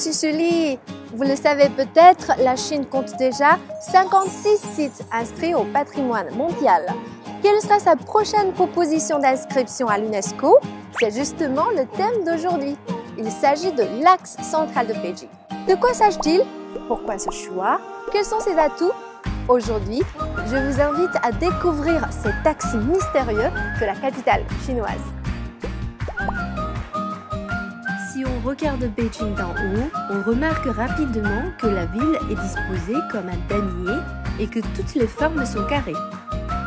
suis Julie. Vous le savez peut-être, la Chine compte déjà 56 sites inscrits au patrimoine mondial. Quelle sera sa prochaine proposition d'inscription à l'UNESCO? C'est justement le thème d'aujourd'hui. Il s'agit de l'axe central de Beijing. De quoi s'agit-il? Pourquoi ce choix? Quels sont ses atouts? Aujourd'hui, je vous invite à découvrir cet axe mystérieux de la capitale chinoise. Si on regarde Beijing d'en haut, on remarque rapidement que la ville est disposée comme un damier et que toutes les formes sont carrées.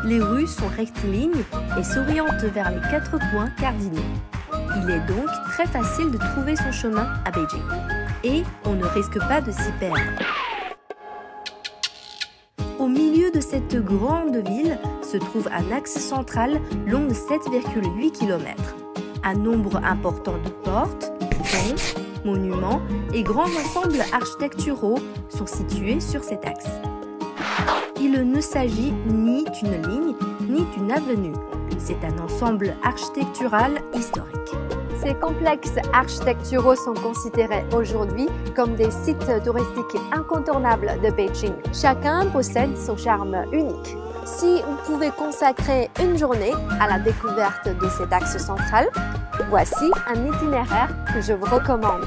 Les rues sont rectilignes et s'orientent vers les 4 points cardinaux. Il est donc très facile de trouver son chemin à Beijing. Et on ne risque pas de s'y perdre. Au milieu de cette grande ville se trouve un axe central long de 7,8 km. Un nombre important de portes, ponts, monuments et grands ensembles architecturaux sont situés sur cet axe. Il ne s'agit ni d'une ligne ni d'une avenue. C'est un ensemble architectural historique. Ces complexes architecturaux sont considérés aujourd'hui comme des sites touristiques incontournables de Beijing. Chacun possède son charme unique. Si vous pouvez consacrer une journée à la découverte de cet axe central, voici un itinéraire que je vous recommande.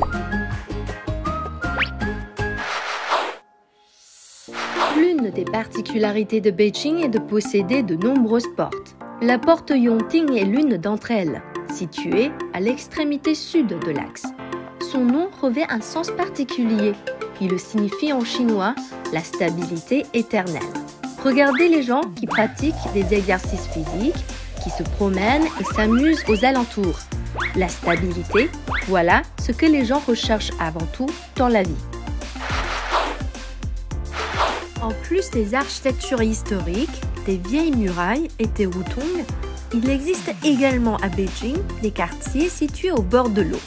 L'une des particularités de Beijing est de posséder de nombreuses portes. La porte Yongting est l'une d'entre elles, située à l'extrémité sud de l'axe. Son nom revêt un sens particulier. Il signifie en chinois la stabilité éternelle. Regardez les gens qui pratiquent des exercices physiques, qui se promènent et s'amusent aux alentours. La stabilité, voilà ce que les gens recherchent avant tout dans la vie. En plus des architectures historiques, des vieilles murailles et des hutongs, il existe également à Beijing des quartiers situés au bord de l'eau.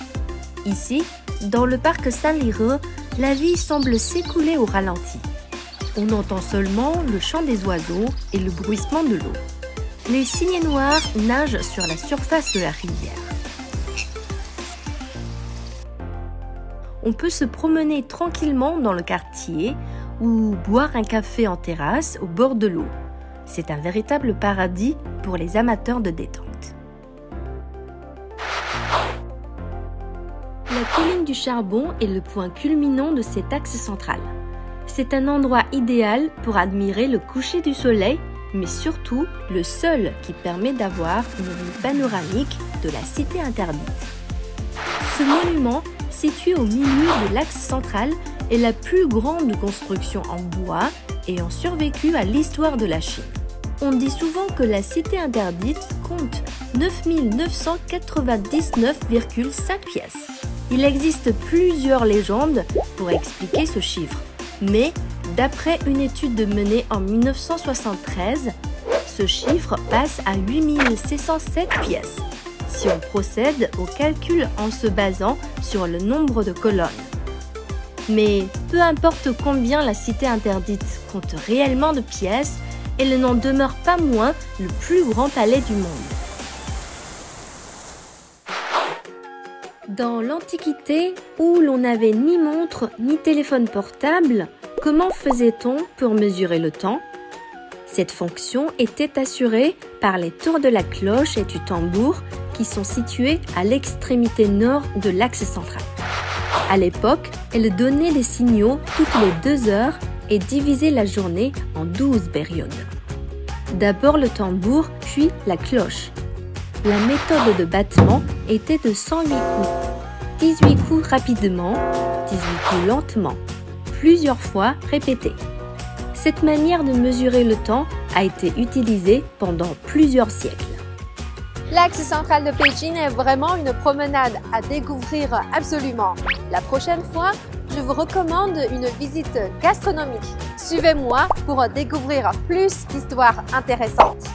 Ici, dans le parc Sanlithe, la vie semble s'écouler au ralenti. On entend seulement le chant des oiseaux et le bruissement de l'eau. Les cygnes noirs nagent sur la surface de la rivière. On peut se promener tranquillement dans le quartier ou boire un café en terrasse au bord de l'eau. C'est un véritable paradis pour les amateurs de détente. La colline du Charbon est le point culminant de cet axe central. C'est un endroit idéal pour admirer le coucher du soleil, mais surtout le seul qui permet d'avoir une vue panoramique de la cité interdite. Ce monument, situé au milieu de l'axe central, est la plus grande construction en bois ayant survécu à l'histoire de la Chine. On dit souvent que la cité interdite compte 9999,5 pièces. Il existe plusieurs légendes pour expliquer ce chiffre, mais d'après une étude menée en 1973, ce chiffre passe à 8607 pièces, si on procède au calcul en se basant sur le nombre de colonnes. Mais peu importe combien la cité interdite compte réellement de pièces, elle n'en demeure pas moins le plus grand palais du monde. Dans l'Antiquité, où l'on n'avait ni montre ni téléphone portable, comment faisait-on pour mesurer le temps? Cette fonction était assurée par les tours de la cloche et du tambour qui sont situés à l'extrémité nord de l'axe central. À l'époque, elle donnait des signaux toutes les 2 heures et divisait la journée en 12 périodes. D'abord le tambour, puis la cloche. La méthode de battement était de 108 coups. 18 coups rapidement, 18 coups lentement, plusieurs fois répétés. Cette manière de mesurer le temps a été utilisée pendant plusieurs siècles. L'axe central de Beijing est vraiment une promenade à découvrir absolument. La prochaine fois, je vous recommande une visite gastronomique. Suivez-moi pour découvrir plus d'histoires intéressantes.